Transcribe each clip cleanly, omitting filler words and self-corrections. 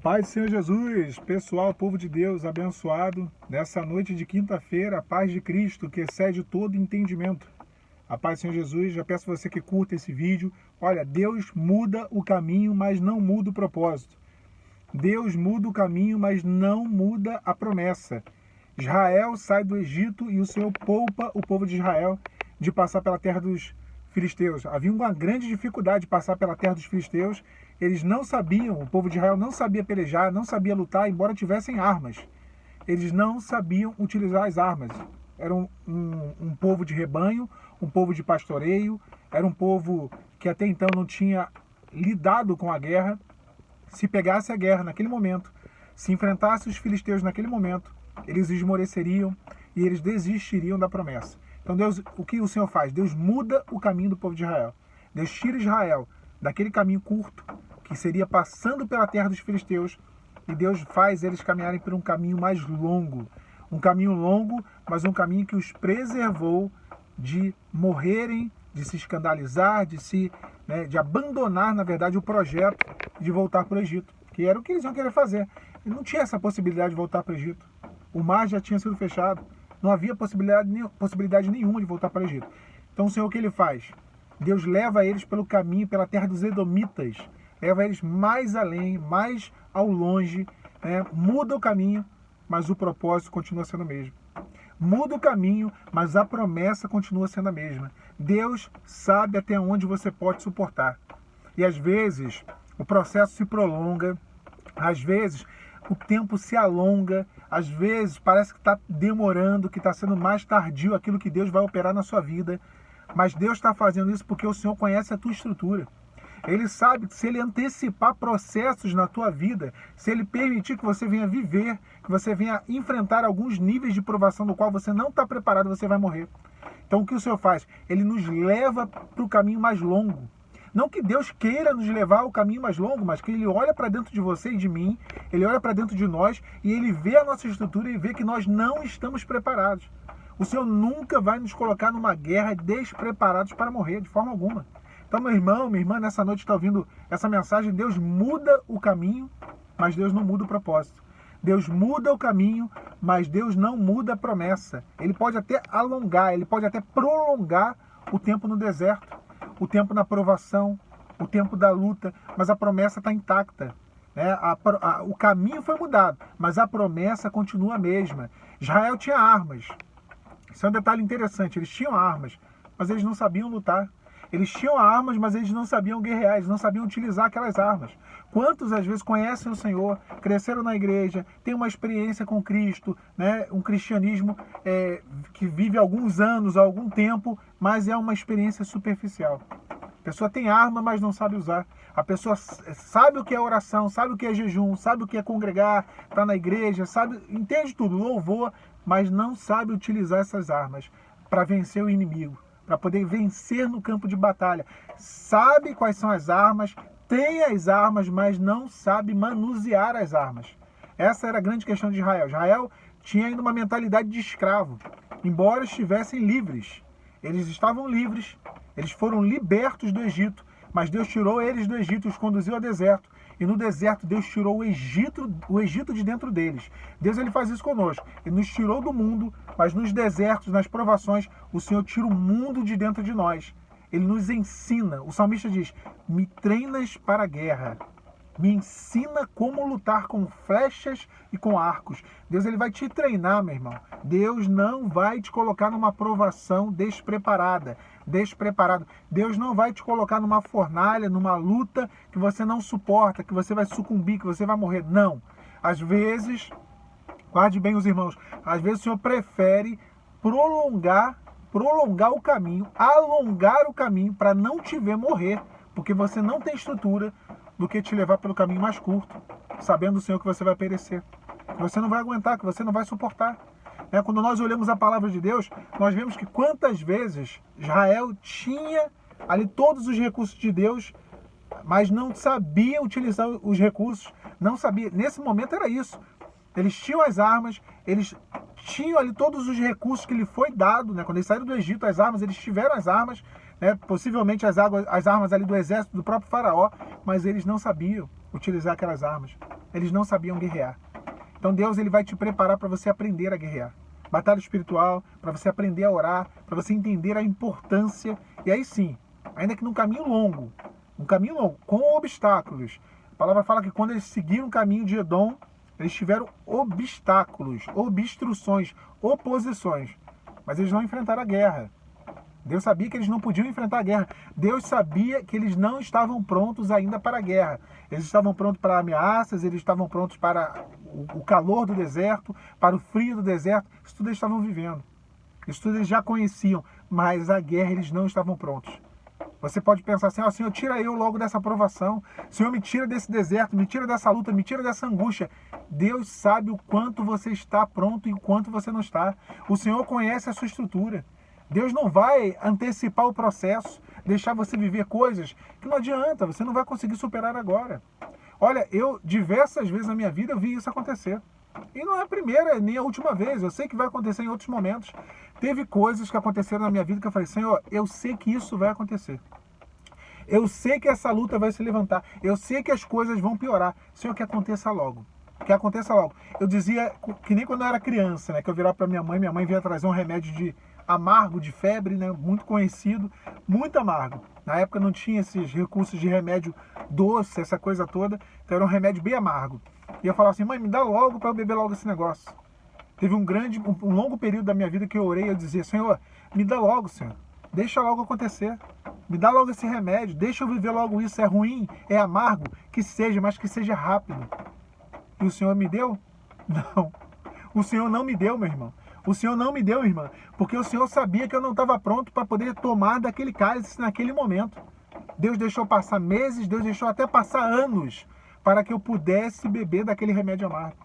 Paz do Senhor Jesus, pessoal, povo de Deus abençoado, nessa noite de quinta-feira, a paz de Cristo que excede todo entendimento. A paz do Senhor Jesus, já peço a você que curta esse vídeo. Olha, Deus muda o caminho, mas não muda o propósito. Deus muda o caminho, mas não muda a promessa. Israel sai do Egito e o Senhor poupa o povo de Israel de passar pela terra dos filisteus. Havia uma grande dificuldade de passar pela terra dos filisteus. Eles não sabiam, o povo de Israel não sabia pelejar, não sabia lutar, embora tivessem armas. Eles não sabiam utilizar as armas. Era um povo de rebanho, um povo de pastoreio, era um povo que até então não tinha lidado com a guerra. Se pegasse a guerra naquele momento, se enfrentasse os filisteus naquele momento, eles esmoreceriam e eles desistiriam da promessa. Então Deus, o que o Senhor faz? Deus muda o caminho do povo de Israel. Deus tira Israel daquele caminho curto, que seria passando pela terra dos filisteus, e Deus faz eles caminharem por um caminho mais longo. Um caminho longo, mas um caminho que os preservou de morrerem, de se escandalizar, de abandonar, na verdade, o projeto de voltar para o Egito, que era o que eles iam querer fazer. E não tinha essa possibilidade de voltar para o Egito. O mar já tinha sido fechado. Não havia possibilidade nenhuma de voltar para o Egito. Então o Senhor, o que ele faz? Deus leva eles pelo caminho, pela terra dos Edomitas. Leva eles mais além, mais ao longe. Muda o caminho, mas o propósito continua sendo o mesmo. Muda o caminho, mas a promessa continua sendo a mesma. Deus sabe até onde você pode suportar. E às vezes o processo se prolonga, às vezes o tempo se alonga, às vezes parece que está demorando, que está sendo mais tardio aquilo que Deus vai operar na sua vida. Mas Deus está fazendo isso porque o Senhor conhece a tua estrutura. Ele sabe que se Ele antecipar processos na tua vida, se Ele permitir que você venha viver, que você venha enfrentar alguns níveis de provação do qual você não está preparado, você vai morrer. Então o que o Senhor faz? Ele nos leva para o caminho mais longo. Não que Deus queira nos levar ao caminho mais longo, mas que Ele olha para dentro de você e de mim, Ele olha para dentro de nós e Ele vê a nossa estrutura e vê que nós não estamos preparados. O Senhor nunca vai nos colocar numa guerra despreparados para morrer, de forma alguma. Então, meu irmão, minha irmã, nessa noite está ouvindo essa mensagem. Deus muda o caminho, mas Deus não muda o propósito. Deus muda o caminho, mas Deus não muda a promessa. Ele pode até alongar, Ele pode até prolongar o tempo no deserto, o tempo na provação, o tempo da luta, mas a promessa está intacta. O caminho foi mudado, mas a promessa continua a mesma. Israel tinha armas. Isso é um detalhe interessante. Eles tinham armas, mas eles não sabiam lutar. Eles tinham armas, mas eles não sabiam guerrear, eles não sabiam utilizar aquelas armas. Quantos, às vezes, conhecem o Senhor, cresceram na igreja, têm uma experiência com Cristo, um cristianismo que vive alguns anos, algum tempo, mas é uma experiência superficial. A pessoa tem arma, mas não sabe usar. A pessoa sabe o que é oração, sabe o que é jejum, sabe o que é congregar, está na igreja, entende tudo, louvor, mas não sabe utilizar essas armas para vencer o inimigo, para poder vencer no campo de batalha. Sabe quais são as armas, tem as armas, mas não sabe manusear as armas. Essa era a grande questão de Israel. Israel tinha ainda uma mentalidade de escravo, embora estivessem livres. Eles estavam livres, eles foram libertos do Egito, mas Deus tirou eles do Egito e os conduziu ao deserto. E no deserto Deus tirou o Egito de dentro deles. Deus, Ele faz isso conosco. Ele nos tirou do mundo, mas nos desertos, nas provações, o Senhor tira o mundo de dentro de nós. Ele nos ensina. O salmista diz: me treinas para a guerra. Me ensina como lutar com flechas e com arcos. Deus, Ele vai te treinar, meu irmão. Deus não vai te colocar numa provação despreparado. Deus não vai te colocar numa fornalha, numa luta que você não suporta, que você vai sucumbir, que você vai morrer. Não. Às vezes, guarde bem os irmãos, às vezes o Senhor prefere prolongar o caminho, alongar o caminho para não te ver morrer, porque você não tem estrutura, do que te levar pelo caminho mais curto, sabendo o Senhor que você vai perecer, que você não vai aguentar, que você não vai suportar. Quando nós olhamos a palavra de Deus, nós vemos que quantas vezes Israel tinha ali todos os recursos de Deus, mas não sabia utilizar os recursos, não sabia. Nesse momento era isso. Eles tinham as armas, eles tinham ali todos os recursos que lhe foi dado, quando eles saíram do Egito, as armas, eles tiveram as armas, possivelmente as armas ali do exército do próprio faraó, mas eles não sabiam utilizar aquelas armas. Eles não sabiam guerrear. Então Deus ele vai te preparar para você aprender a guerrear. Batalha espiritual, para você aprender a orar, para você entender a importância. E aí sim, ainda que num caminho longo, com obstáculos. A palavra fala que quando eles seguiram o caminho de Edom, eles tiveram obstáculos, obstruções, oposições. Mas eles não enfrentaram a guerra. Deus sabia que eles não podiam enfrentar a guerra. Deus sabia que eles não estavam prontos ainda para a guerra. Eles estavam prontos para ameaças, eles estavam prontos para o calor do deserto, para o frio do deserto. Isso tudo eles estavam vivendo. Isso tudo eles já conheciam, mas a guerra eles não estavam prontos. Você pode pensar assim, Senhor, tira eu logo dessa provação. Senhor, me tira desse deserto, me tira dessa luta, me tira dessa angústia. Deus sabe o quanto você está pronto e o quanto você não está. O Senhor conhece a sua estrutura. Deus não vai antecipar o processo, deixar você viver coisas que não adianta, você não vai conseguir superar agora. Olha, eu diversas vezes na minha vida eu vi isso acontecer. E não é a primeira nem a última vez, eu sei que vai acontecer em outros momentos. Teve coisas que aconteceram na minha vida que eu falei, Senhor, eu sei que isso vai acontecer. Eu sei que essa luta vai se levantar, eu sei que as coisas vão piorar. Senhor, que aconteça logo. Que aconteça logo. Eu dizia, que nem quando eu era criança, né, que eu virava para minha mãe vinha trazer um remédio de amargo, de febre, né, muito conhecido, muito amargo. Na época não tinha esses recursos de remédio doce, essa coisa toda, então era um remédio bem amargo. E eu falava assim, mãe, me dá logo para eu beber logo esse negócio. Teve um longo período da minha vida que eu orei e eu dizia, Senhor, me dá logo, Senhor, deixa logo acontecer. Me dá logo esse remédio, deixa eu viver logo isso, é ruim, é amargo, que seja, mas que seja rápido. E o Senhor me deu? Não. O Senhor não me deu, meu irmão. O Senhor não me deu, irmã, porque o Senhor sabia que eu não estava pronto para poder tomar daquele cálice naquele momento. Deus deixou passar meses, Deus deixou até passar anos para que eu pudesse beber daquele remédio amargo.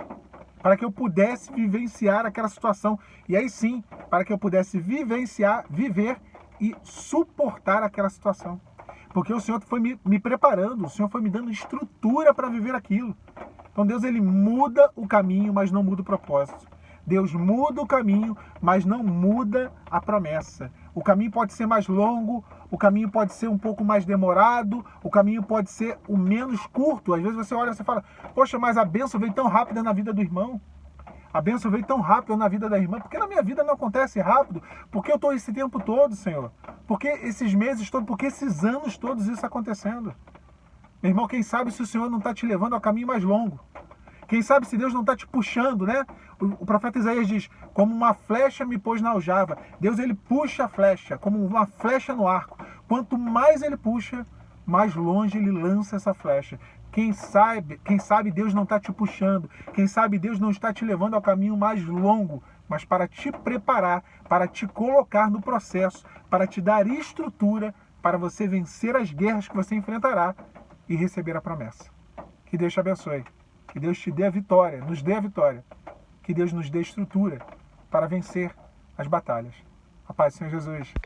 Para que eu pudesse vivenciar aquela situação. E aí sim, para que eu pudesse vivenciar, viver e suportar aquela situação. Porque o Senhor foi me preparando, o Senhor foi me dando estrutura para viver aquilo. Então Deus ele muda o caminho, mas não muda o propósito. Deus muda o caminho, mas não muda a promessa. O caminho pode ser mais longo, o caminho pode ser um pouco mais demorado, o caminho pode ser o menos curto. Às vezes você olha e fala, poxa, mas a bênção veio tão rápida na vida do irmão. A bênção veio tão rápida na vida da irmã. Por que na minha vida não acontece rápido? Por que eu estou esse tempo todo, Senhor? Por que esses meses todos? Por que esses anos todos isso acontecendo? Meu irmão, quem sabe se o Senhor não está te levando ao caminho mais longo? Quem sabe se Deus não está te puxando, né? O profeta Isaías diz, como uma flecha me pôs na aljava. Deus, ele puxa a flecha, como uma flecha no arco. Quanto mais ele puxa, mais longe ele lança essa flecha. Quem sabe Deus não está te puxando. Quem sabe Deus não está te levando ao caminho mais longo, mas para te preparar, para te colocar no processo, para te dar estrutura, para você vencer as guerras que você enfrentará e receber a promessa. Que Deus te abençoe. Que Deus te dê a vitória, nos dê a vitória. Que Deus nos dê estrutura para vencer as batalhas. A paz do Senhor Jesus.